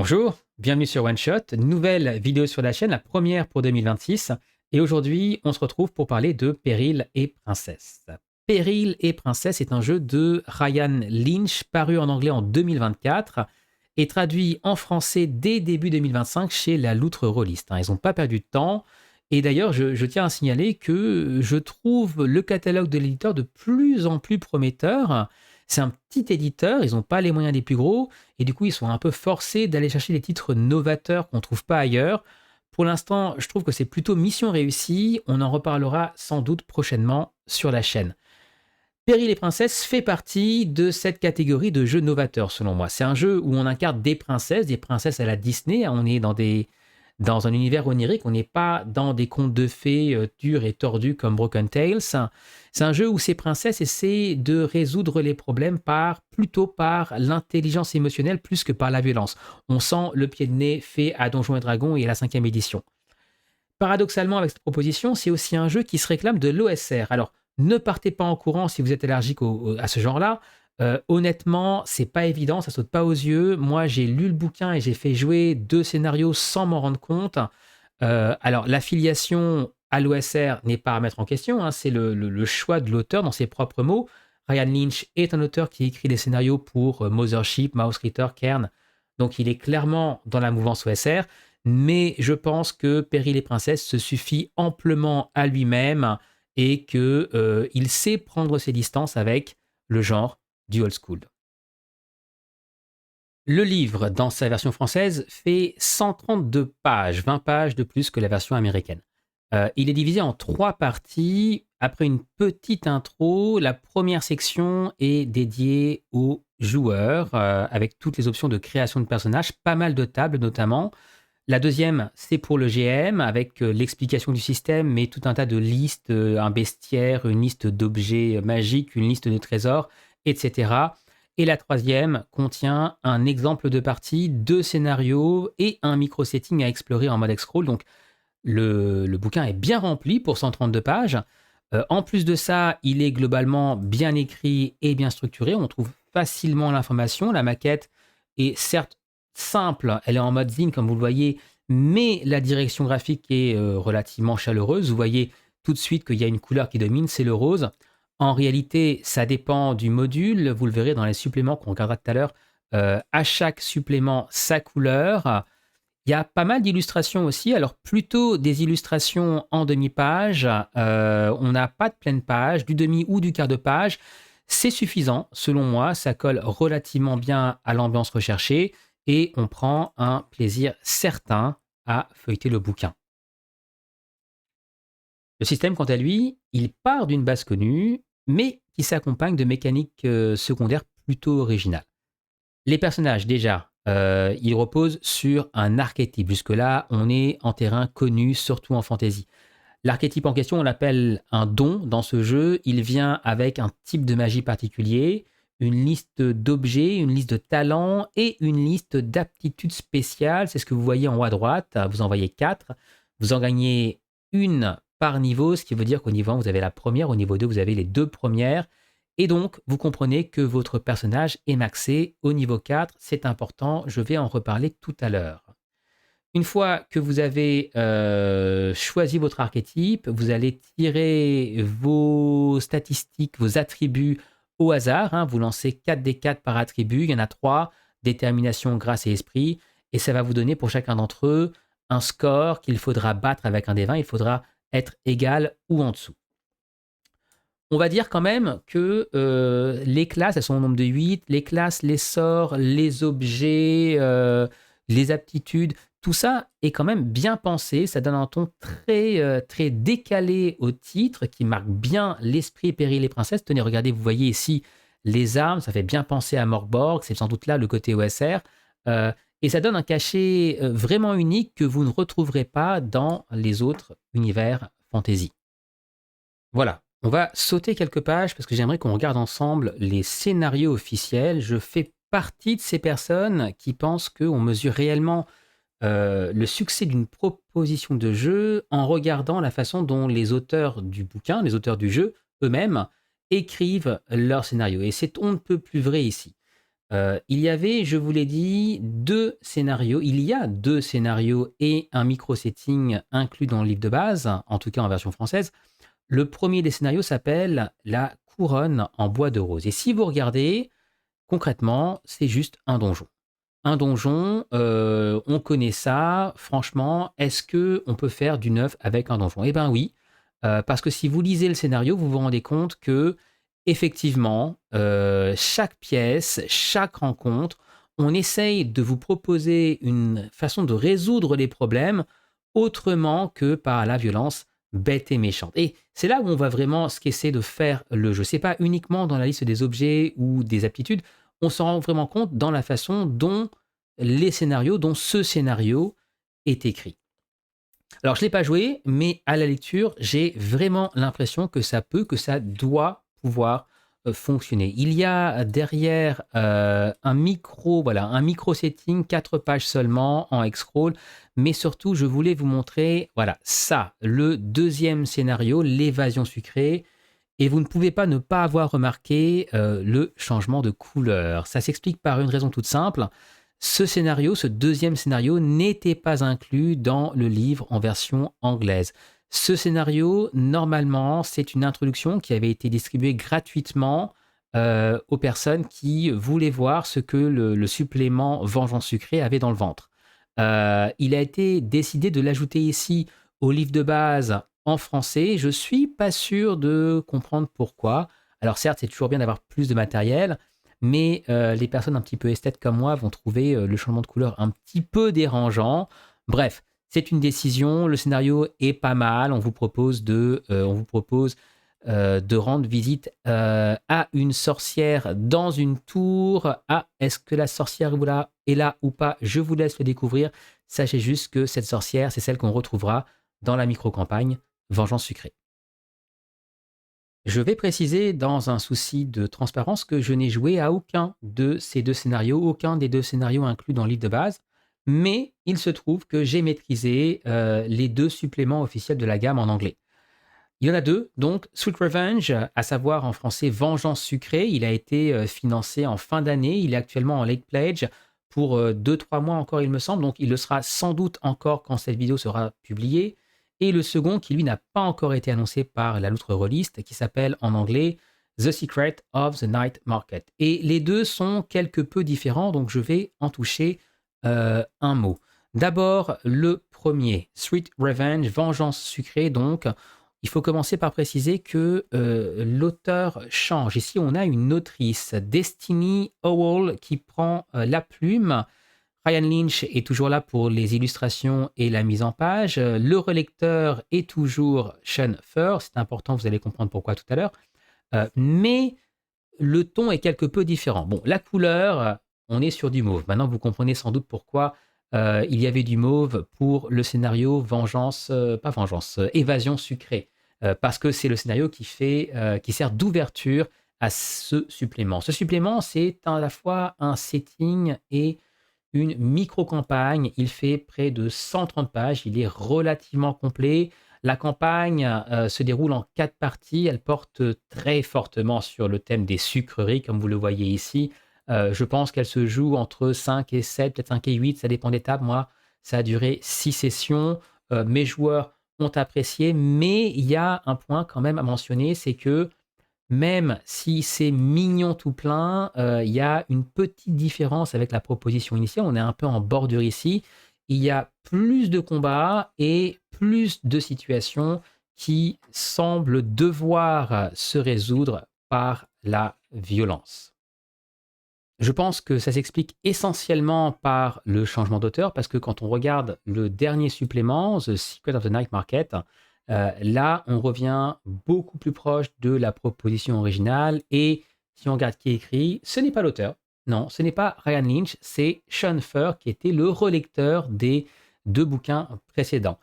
Bonjour, bienvenue sur One Shot, nouvelle vidéo sur la chaîne, la première pour 2026. Et aujourd'hui, on se retrouve pour parler de Péril et Princesse. Péril et Princesse est un jeu de Ryan Lynch, paru en anglais en 2024 et traduit en français dès début 2025 chez la Loutre Rollist. Ils n'ont pas perdu de temps. Et d'ailleurs, je tiens à signaler que je trouve le catalogue de l'éditeur de plus en plus prometteur. C'est un petit éditeur, ils n'ont pas les moyens des plus gros, et du coup, ils sont un peu forcés d'aller chercher des titres novateurs qu'on ne trouve pas ailleurs. Pour l'instant, je trouve que c'est plutôt mission réussie. On en reparlera sans doute prochainement sur la chaîne. Péril et Princesse fait partie de cette catégorie de jeux novateurs, selon moi. C'est un jeu où on incarne des princesses à la Disney. On est dans un univers onirique, on n'est pas dans des contes de fées durs et tordus comme Broken Tales. C'est un jeu où ces princesses essaient de résoudre les problèmes plutôt par l'intelligence émotionnelle plus que par la violence. On sent le pied de nez fait à Donjons et Dragons et à la 5e édition. Paradoxalement, avec cette proposition, c'est aussi un jeu qui se réclame de l'OSR. Alors, ne partez pas en courant si vous êtes allergique à ce genre-là. Honnêtement, c'est pas évident, ça saute pas aux yeux. Moi, j'ai lu le bouquin et j'ai fait jouer 2 scénarios sans m'en rendre compte. Alors, l'affiliation à l'OSR n'est pas à mettre en question, c'est le choix de l'auteur dans ses propres mots. Ryan Lynch est un auteur qui écrit des scénarios pour Mothership, Mouse Ritter, Cairn, donc il est clairement dans la mouvance OSR, mais je pense que Péril et Princesse se suffit amplement à lui-même et qu'il sait prendre ses distances avec le genre du old school. Le livre, dans sa version française, fait 132 pages, 20 pages de plus que la version américaine. Il est divisé en 3 parties. Après une petite intro, la première section est dédiée aux joueurs, avec toutes les options de création de personnages, pas mal de tables notamment. La deuxième, c'est pour le GM, avec l'explication du système, mais tout un tas de listes, un bestiaire, une liste d'objets magiques, une liste de trésors, etc. Et la troisième contient un exemple de partie, 2 scénarios et un micro-setting à explorer en mode scroll. Donc le bouquin est bien rempli pour 132 pages. En plus de ça, il est globalement bien écrit et bien structuré. On trouve facilement l'information. La maquette est certes simple, elle est en mode zine comme vous le voyez, mais la direction graphique est relativement chaleureuse. Vous voyez tout de suite qu'il y a une couleur qui domine, c'est le rose. En réalité, ça dépend du module. Vous le verrez dans les suppléments qu'on regardera tout à l'heure. À chaque supplément, sa couleur. Il y a pas mal d'illustrations aussi, alors plutôt des illustrations en demi-page. On n'a pas de pleine page, du demi ou du quart de page. C'est suffisant, selon moi, ça colle relativement bien à l'ambiance recherchée et on prend un plaisir certain à feuilleter le bouquin. Le système, quant à lui, il part d'une base connue, mais qui s'accompagne de mécaniques secondaires plutôt originales. Les personnages, déjà, ils reposent sur un archétype. Jusque-là, on est en terrain connu, surtout en fantasy. L'archétype en question, on l'appelle un don dans ce jeu. Il vient avec un type de magie particulier, une liste d'objets, une liste de talents et une liste d'aptitudes spéciales. C'est ce que vous voyez en haut à droite. Vous en voyez 4. Vous en gagnez une par niveau, ce qui veut dire qu'au niveau 1, vous avez la première, au niveau 2, vous avez les 2 premières. Et donc, vous comprenez que votre personnage est maxé au niveau 4. C'est important, je vais en reparler tout à l'heure. Une fois que vous avez choisi votre archétype, vous allez tirer vos statistiques, vos attributs au hasard. Vous lancez 4 des 4 par attribut. Il y en a 3, détermination, grâce et esprit. Et ça va vous donner pour chacun d'entre eux un score qu'il faudra battre avec un des 20. Il faudra être égal ou en dessous. On va dire quand même que les classes, elles sont au nombre de 8. Les classes, les sorts, les objets, les aptitudes, tout ça est quand même bien pensé. Ça donne un ton très décalé au titre qui marque bien l'esprit Péril et Princesse. Tenez, regardez, vous voyez ici les armes, ça fait bien penser à Morgborg. C'est sans doute là le côté OSR. Et ça donne un cachet vraiment unique que vous ne retrouverez pas dans les autres univers fantasy. Voilà, on va sauter quelques pages parce que j'aimerais qu'on regarde ensemble les scénarios officiels. Je fais partie de ces personnes qui pensent qu'on mesure réellement le succès d'une proposition de jeu en regardant la façon dont les auteurs du bouquin, les auteurs du jeu eux-mêmes, écrivent leur scénario. Et c'est on ne peut plus vrai ici. Il y avait, je vous l'ai dit, deux scénarios. Il y a deux scénarios et un micro-setting inclus dans le livre de base, en tout cas en version française. Le premier des scénarios s'appelle La couronne en bois de rose. Et si vous regardez, concrètement, c'est juste un donjon. Un donjon, on connaît ça. Franchement, est-ce que on peut faire du neuf avec un donjon? Eh ben oui, parce que si vous lisez le scénario, vous vous rendez compte que effectivement, chaque pièce, chaque rencontre, on essaye de vous proposer une façon de résoudre les problèmes autrement que par la violence bête et méchante. Et c'est là où on va vraiment ce qu'essaie de faire le jeu. C'est pas uniquement dans la liste des objets ou des aptitudes, on s'en rend vraiment compte dans la façon dont les scénarios, dont ce scénario est écrit. Alors, je ne l'ai pas joué, mais à la lecture, j'ai vraiment l'impression que ça peut, que ça doit pouvoir fonctionner. Il y a derrière un micro setting, 4 pages seulement en X-Scroll, mais surtout, je voulais vous montrer, voilà, ça, le deuxième scénario, l'évasion sucrée, et vous ne pouvez pas ne pas avoir remarqué le changement de couleur. Ça s'explique par une raison toute simple. Ce scénario, ce deuxième scénario, n'était pas inclus dans le livre en version anglaise. Ce scénario, normalement, c'est une introduction qui avait été distribuée gratuitement aux personnes qui voulaient voir ce que le supplément Vengeance sucrée avait dans le ventre. Il a été décidé de l'ajouter ici au livre de base en français. Je suis pas sûr de comprendre pourquoi. Alors certes, c'est toujours bien d'avoir plus de matériel, mais les personnes un petit peu esthètes comme moi vont trouver le changement de couleur un petit peu dérangeant. Bref, c'est une décision. Le scénario est pas mal. On vous propose de rendre visite à une sorcière dans une tour. Ah, est-ce que la sorcière est là ou pas? Je vous laisse le découvrir. Sachez juste que cette sorcière, c'est celle qu'on retrouvera dans la micro-campagne Vengeance sucrée. Je vais préciser dans un souci de transparence que je n'ai joué à aucun de ces deux scénarios, aucun des deux scénarios inclus dans le livre de base, mais il se trouve que j'ai maîtrisé les deux suppléments officiels de la gamme en anglais. Il y en a deux, donc Sweet Revenge, à savoir en français Vengeance sucrée. Il a été financé en fin d'année. Il est actuellement en late pledge pour 2-3 mois encore, il me semble. Donc, il le sera sans doute encore quand cette vidéo sera publiée. Et le second, qui lui n'a pas encore été annoncé par la loutre release, qui s'appelle en anglais The Secret of the Night Market. Et les deux sont quelque peu différents, donc je vais en toucher un mot. D'abord, le premier, Sweet Revenge, Vengeance sucrée, donc. Il faut commencer par préciser que l'auteur change. Ici, on a une autrice, Destiny Howell, qui prend la plume. Ryan Lynch est toujours là pour les illustrations et la mise en page. Le relecteur est toujours Sean Furr. C'est important, vous allez comprendre pourquoi tout à l'heure. Mais le ton est quelque peu différent. Bon, la couleur, on est sur du mauve. Maintenant, vous comprenez sans doute pourquoi il y avait du mauve pour le scénario Évasion sucrée. Parce que c'est le scénario qui sert d'ouverture à ce supplément. Ce supplément, c'est à la fois un setting et une micro-campagne. Il fait près de 130 pages. Il est relativement complet. La campagne se déroule en 4 parties. Elle porte très fortement sur le thème des sucreries, comme vous le voyez ici. Je pense qu'elle se joue entre 5 et 7, peut-être 5 et 8, ça dépend des tables. Moi, ça a duré 6 sessions. Mes joueurs ont apprécié, mais il y a un point quand même à mentionner, c'est que même si c'est mignon tout plein, il y a une petite différence avec la proposition initiale. On est un peu en bordure ici. Il y a plus de combats et plus de situations qui semblent devoir se résoudre par la violence. Je pense que ça s'explique essentiellement par le changement d'auteur, parce que quand on regarde le dernier supplément, The Secret of the Night Market, là, on revient beaucoup plus proche de la proposition originale. Et si on regarde qui écrit, ce n'est pas l'auteur. Non, ce n'est pas Ryan Lynch, c'est Sean Furr qui était le relecteur des deux bouquins précédents.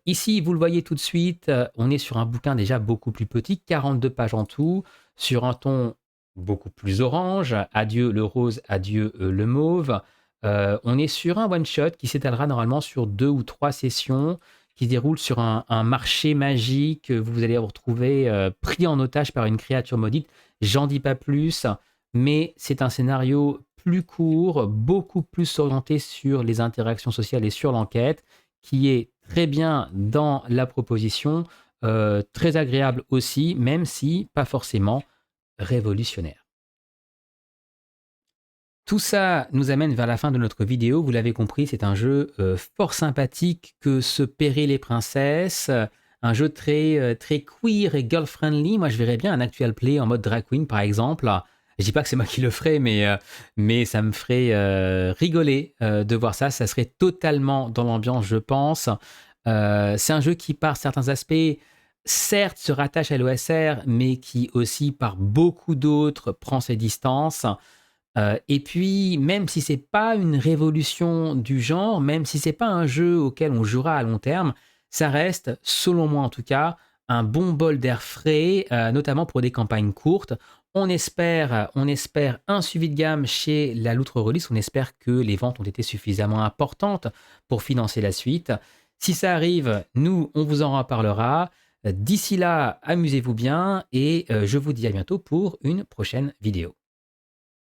Ici, vous le voyez tout de suite, on est sur un bouquin déjà beaucoup plus petit, 42 pages en tout, sur un ton beaucoup plus orange, adieu le rose, adieu le mauve. On est sur un one-shot qui s'étalera normalement sur 2 ou 3 sessions, qui se déroule sur un marché magique. Vous allez vous retrouver pris en otage par une créature maudite. J'en dis pas plus. mais c'est un scénario plus court, beaucoup plus orienté sur les interactions sociales et sur l'enquête, qui est très bien dans la proposition, très agréable aussi, même si pas forcément révolutionnaire. Tout ça nous amène vers la fin de notre vidéo. Vous l'avez compris, c'est un jeu fort sympathique que se Péril les princesses. Un jeu très queer et girl-friendly. Moi, je verrais bien un actual play en mode drag queen, par exemple. Je dis pas que c'est moi qui le ferais, mais ça me ferait rigoler de voir ça. Ça serait totalement dans l'ambiance, je pense. C'est un jeu qui, par certains aspects, certes se rattache à l'OSR, mais qui aussi, par beaucoup d'autres, prend ses distances. Et puis, même si c'est pas une révolution du genre, même si c'est pas un jeu auquel on jouera à long terme, ça reste, selon moi en tout cas, un bon bol d'air frais, notamment pour des campagnes courtes. On espère un suivi de gamme chez la Loutre Release. On espère que les ventes ont été suffisamment importantes pour financer la suite. Si ça arrive, nous, on vous en reparlera. D'ici là, amusez-vous bien et je vous dis à bientôt pour une prochaine vidéo.